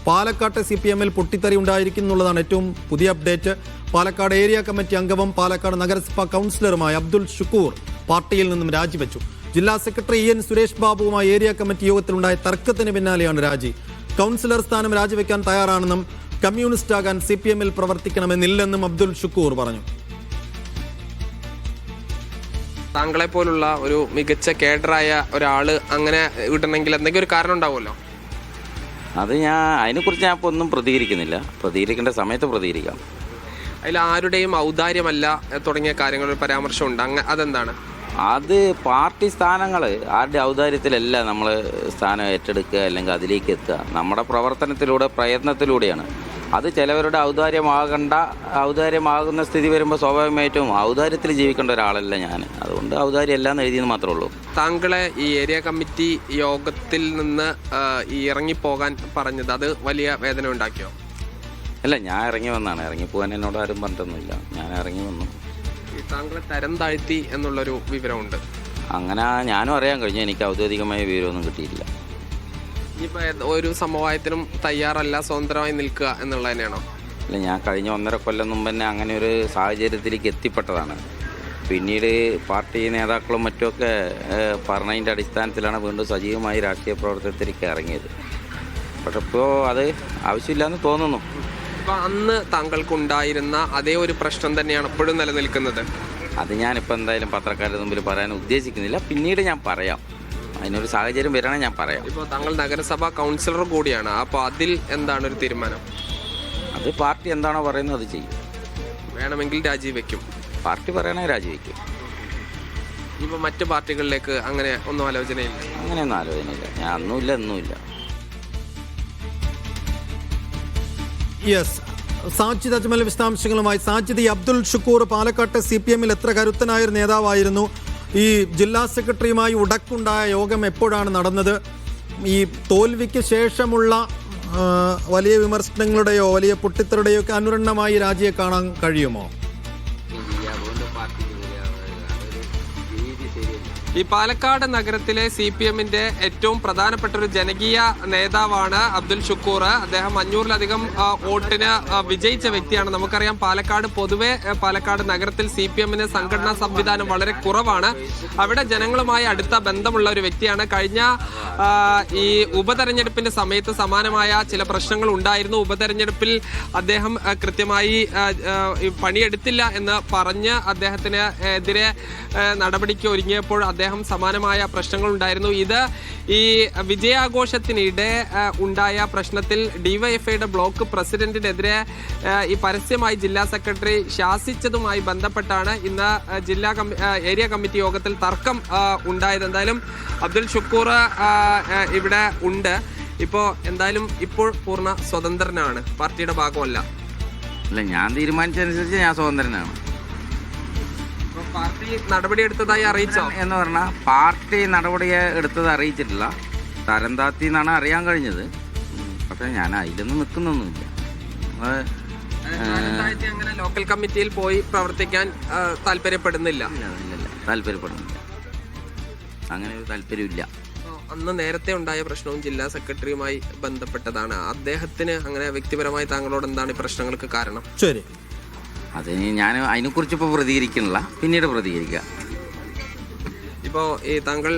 പാലക്കാട്ടെ CPM-ൽ പൊട്ടിത്തെറി ഉണ്ടായിരിക്കുന്നുള്ളതാണ് ഏറ്റവും പുതിയ അപ്ഡേറ്റ്. പാലക്കാട് ഏരിയ കമ്മിറ്റി അംഗവും പാലക്കാട് നഗരസഭാ കൗൺസിലറുമായ അബ്ദുൽ ഷുക്കൂർ പാർട്ടിയിൽ നിന്നും രാജിവെച്ചു. ജില്ലാ സെക്രട്ടറി EN സുരേഷ് ബാബുവുമായി ഏരിയ കമ്മിറ്റി യോഗത്തിലുണ്ടായ തർക്കത്തിന് പിന്നാലെയാണ് രാജി. കൗൺസിലർ സ്ഥാനം രാജിവെക്കാൻ തയ്യാറാണെന്നും കമ്മ്യൂണിസ്റ്റ് ആകാൻ CPM-ൽ പ്രവർത്തിക്കണമെന്നില്ലെന്നും അബ്ദുൽ ഷുക്കൂർ പറഞ്ഞു. താങ്കളെ പോലുള്ള ഒരു മികച്ച കേഡറായ ഒരാള് അങ്ങനെ വിടണമെങ്കിൽ എന്തെങ്കിലും ഒരു കാരണം ഉണ്ടാവുമല്ലോ. അത് അതിനെക്കുറിച്ച് ഞാൻ ഇപ്പോൾ ഒന്നും പ്രതികരിക്കുന്നില്ല. പ്രതികരിക്കേണ്ട സമയത്ത് പ്രതികരിക്കാം. അതിൽ ആരുടെയും ഔദാര്യമല്ല തുടങ്ങിയ കാര്യങ്ങൾ ഒരു പരാമർശമുണ്ട്. അതെന്താണ്? അത് പാർട്ടി സ്ഥാനങ്ങൾ ആരുടെ ഔദാര്യത്തിലല്ല നമ്മൾ സ്ഥാനം ഏറ്റെടുക്കുക അല്ലെങ്കിൽ അതിലേക്ക് എത്തുക. നമ്മുടെ പ്രവർത്തനത്തിലൂടെ പ്രയത്നത്തിലൂടെയാണ്. അത് ചിലവരുടെ ഔദാര്യമാകുന്ന സ്ഥിതി വരുമ്പോൾ സ്വാഭാവികമായിട്ടും ഔദാര്യത്തിൽ ജീവിക്കേണ്ട ഒരാളല്ല ഞാൻ. അതുകൊണ്ട് ഔദാര്യം എല്ലാം എഴുതിയെന്ന് മാത്രമേ ഉള്ളൂ. താങ്കളെ ഈ ഏരിയ കമ്മിറ്റി യോഗത്തിൽ നിന്ന് ഇറങ്ങിപ്പോകാൻ പറഞ്ഞത് അത് വലിയ വേദന ഉണ്ടാക്കിയോ? അല്ല, ഞാൻ ഇറങ്ങി വന്നാണ്. ഇറങ്ങിപ്പോകാൻ എന്നോട് ആരും പറഞ്ഞിട്ടൊന്നുമില്ല. ഞാൻ ഇറങ്ങി വന്നു. താങ്കളെ തരം താഴ്ത്തി എന്നുള്ളൊരു വിവരമുണ്ട്. അങ്ങനെ ഞാനും അറിയാൻ കഴിഞ്ഞു. എനിക്ക് ഔദ്യോഗികമായ വിവരമൊന്നും കിട്ടിയില്ല. ഇനിയിപ്പോൾ ഒരു സമവായത്തിനും തയ്യാറല്ല, സ്വതന്ത്രമായി നിൽക്കുക എന്നുള്ളത് തന്നെയാണോ? അല്ല, ഞാൻ കഴിഞ്ഞ 1.5 കൊല്ലം മുമ്പ് തന്നെ അങ്ങനെ ഒരു സാഹചര്യത്തിലേക്ക് എത്തിപ്പെട്ടതാണ്. പിന്നീട് പാർട്ടി നേതാക്കളും മറ്റുമൊക്കെ പറഞ്ഞതിൻ്റെ അടിസ്ഥാനത്തിലാണ് വീണ്ടും സജീവമായി രാഷ്ട്രീയ പ്രവർത്തനത്തിലേക്ക് ഇറങ്ങിയത്. പക്ഷെ ഇപ്പോൾ അത് ആവശ്യമില്ലാന്ന് തോന്നുന്നു. അപ്പോൾ അന്ന് താങ്കൾക്കുണ്ടായിരുന്ന അതേ ഒരു പ്രശ്നം തന്നെയാണ് ഇപ്പോഴും നിലനിൽക്കുന്നത്. അത് ഞാനിപ്പോൾ എന്തായാലും പത്രക്കാരുടെ മുമ്പിൽ പറയാൻ ഉദ്ദേശിക്കുന്നില്ല. പിന്നീട് ഞാൻ പറയാം. അതിനൊരു സാഹചര്യം വരണം, ഞാൻ പറയാം. ഇപ്പോൾ താങ്കൾ നഗരസഭാ കൗൺസിലർ കൂടിയാണ്. അപ്പോൾ അതിൽ എന്താണ് ഒരു തീരുമാനം? അത് പാർട്ടി എന്താണോ പറയുന്നത് അത് ചെയ്യും. വേണമെങ്കിൽ രാജിവെക്കും. പാർട്ടി പറയണമെങ്കിൽ രാജിവെക്കും. ഇപ്പോൾ മറ്റ് പാർട്ടികളിലേക്ക് അങ്ങനെ ഒന്നും ആലോചനയില്ല? അങ്ങനെയൊന്നും ആലോചനയില്ല. ഞാൻ അന്നുമില്ല എന്നുമില്ല. യെസ്, സാജിദ് അജ്മൽ വിശദാംശങ്ങളുമായി. സാജിദ്, ഈ അബ്ദുൽ ഷുക്കൂർ പാലക്കാട്ടെ CPM-ൽ എത്ര കരുത്തനായൊരു നേതാവായിരുന്നു? ഈ ജില്ലാ സെക്രട്ടറിയുമായി ഉടക്കുണ്ടായ യോഗം എപ്പോഴാണ് നടന്നത്? ഈ തോൽവിക്ക് ശേഷമുള്ള വലിയ വിമർശനങ്ങളുടെയോ വലിയ പൊട്ടിത്തെറിയുടെയോ ഒക്കെ അനുരണമായി രാജിയെ കാണാൻ കഴിയുമോ? ഈ പാലക്കാട് നഗരത്തിലെ CPM-ന്റെ ഏറ്റവും പ്രധാനപ്പെട്ട ഒരു ജനകീയ നേതാവാണ് അബ്ദുൽ ഷുക്കൂർ. അദ്ദേഹം 500-ലധികം വോട്ടിന് വിജയിച്ച വ്യക്തിയാണ്. നമുക്കറിയാം, പാലക്കാട് നഗരത്തിൽ CPM-ന് സംഘടനാ സംവിധാനം വളരെ കുറവാണ്. അവിടെ ജനങ്ങളുമായി അടുത്ത ബന്ധമുള്ള ഒരു വ്യക്തിയാണ്. കഴിഞ്ഞ ഈ ഉപതെരഞ്ഞെടുപ്പിന്റെ സമയത്ത് സമാനമായ ചില പ്രശ്നങ്ങൾ ഉണ്ടായിരുന്നു. ഉപതെരഞ്ഞെടുപ്പിൽ അദ്ദേഹം കൃത്യമായി പണിയെടുത്തില്ല എന്ന് പറഞ്ഞ് അദ്ദേഹത്തിന് എതിരെ നടപടിക്ക് ഒരുങ്ങിയപ്പോൾ അദ്ദേഹം സമാനമായ പ്രശ്നങ്ങൾ ഉണ്ടായിരുന്നു. ഇത് ഈ വിജയാഘോഷത്തിനിടെ ഉണ്ടായ പ്രശ്നത്തിൽ DYFIയുടെ ബ്ലോക്ക് പ്രസിഡന്റിനെതിരെ ഈ പരസ്യമായി ജില്ലാ സെക്രട്ടറി ശാസിച്ചതുമായി ബന്ധപ്പെട്ടാണ് ഇന്ന് ഏരിയ കമ്മിറ്റി യോഗത്തിൽ തർക്കം ഉണ്ടായത്. എന്തായാലും അബ്ദുൽ ഷുക്കൂർ ഇവിടെ ഉണ്ട്. ഇപ്പോൾ പൂർണ്ണ സ്വതന്ത്രനാണ്, പാർട്ടിയുടെ ഭാഗമല്ല. അല്ല, ഞാൻ തീരുമാനിച്ചതനുസരിച്ച് ഞാൻ സ്വതന്ത്രനാണ്. പാർട്ടി നടപടി എടുത്തതായി അറിയിച്ചോ? എന്ന് പറഞ്ഞാൽ പാർട്ടി നടപടി എടുത്തത് അറിയിച്ചിട്ടില്ല. തരം താത്തി എന്നാണ് അറിയാൻ കഴിഞ്ഞത്. പക്ഷെ ഞാൻ അതിലൊന്നും നിൽക്കുന്നൊന്നുമില്ല. അങ്ങനെ ലോക്കൽ കമ്മിറ്റിയിൽ പോയി പ്രവർത്തിക്കാൻ താല്പര്യപ്പെടുന്നില്ല. താല്പര്യപ്പെടുന്നില്ല. അങ്ങനെ ഒരു താല്പര്യമില്ല. അന്ന് നേരത്തെ ഉണ്ടായ പ്രശ്നവും ജില്ലാ സെക്രട്ടറിയുമായി ബന്ധപ്പെട്ടതാണ്. അദ്ദേഹത്തിന് അങ്ങനെ വ്യക്തിപരമായി താങ്കളോട് എന്താണ് ഈ പ്രശ്നങ്ങൾക്ക് കാരണം? ശരി, അത് ഞാൻ അതിനെക്കുറിച്ച് ഇപ്പോൾ പ്രതികരിക്കണില്ല. പിന്നീട് പ്രതികരിക്കുക. ഇപ്പോൾ ഈ താങ്കൾ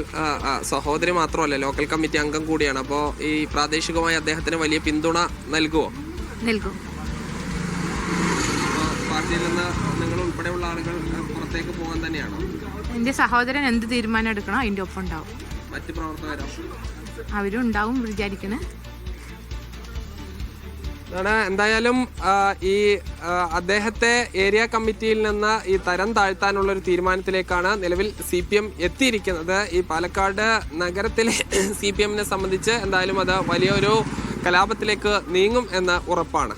സഹോദരി മാത്രമല്ല, ലോക്കൽ കമ്മിറ്റി അംഗം കൂടിയാണ്. അപ്പോൾ ഈ പ്രാദേശികമായി അദ്ദേഹത്തിന് വലിയ പിന്തുണ നൽകുമോ? നൽകും. പാർട്ടിയിൽ നിന്ന് നിങ്ങൾ ഉൾപ്പെടെയുള്ള ആളുകൾ പുറത്തേക്ക് പോകാൻ തന്നെയാണോ? എൻ്റെ സഹോദരൻ എന്ത് തീരുമാനം എടുക്കണോ അതിൻ്റെ ഒപ്പം ഉണ്ടാവും. മറ്റ് പ്രവർത്തകരോ? അവരും ഉണ്ടാവും വിചാരിക്കണേ. എന്തായാലും ഈ അദ്ദേഹത്തെ ഏരിയ കമ്മിറ്റിയിൽ നിന്ന് ഈ തരം താഴ്ത്താനുള്ള ഒരു തീരുമാനത്തിലേക്കാണ് നിലവിൽ CPM എത്തിയിരിക്കുന്നത്. ഈ പാലക്കാട് നഗരത്തിലെ CPM-നെ സംബന്ധിച്ച് എന്തായാലും അത് വലിയൊരു കലാപത്തിലേക്ക് നീങ്ങും എന്ന് ഉറപ്പാണ്.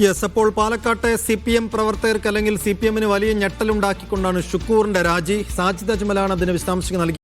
യെസ്, അപ്പോൾ പാലക്കാട്ടെ CPM പ്രവർത്തകർക്ക് അല്ലെങ്കിൽ CPM-ന് വലിയ ഞെട്ടലുണ്ടാക്കിക്കൊണ്ടാണ് ഷുക്കൂറിന്റെ രാജി. സാജിദ് അജ്മലാണ് അതിന് വിശദാംശങ്ങൾ നൽകി.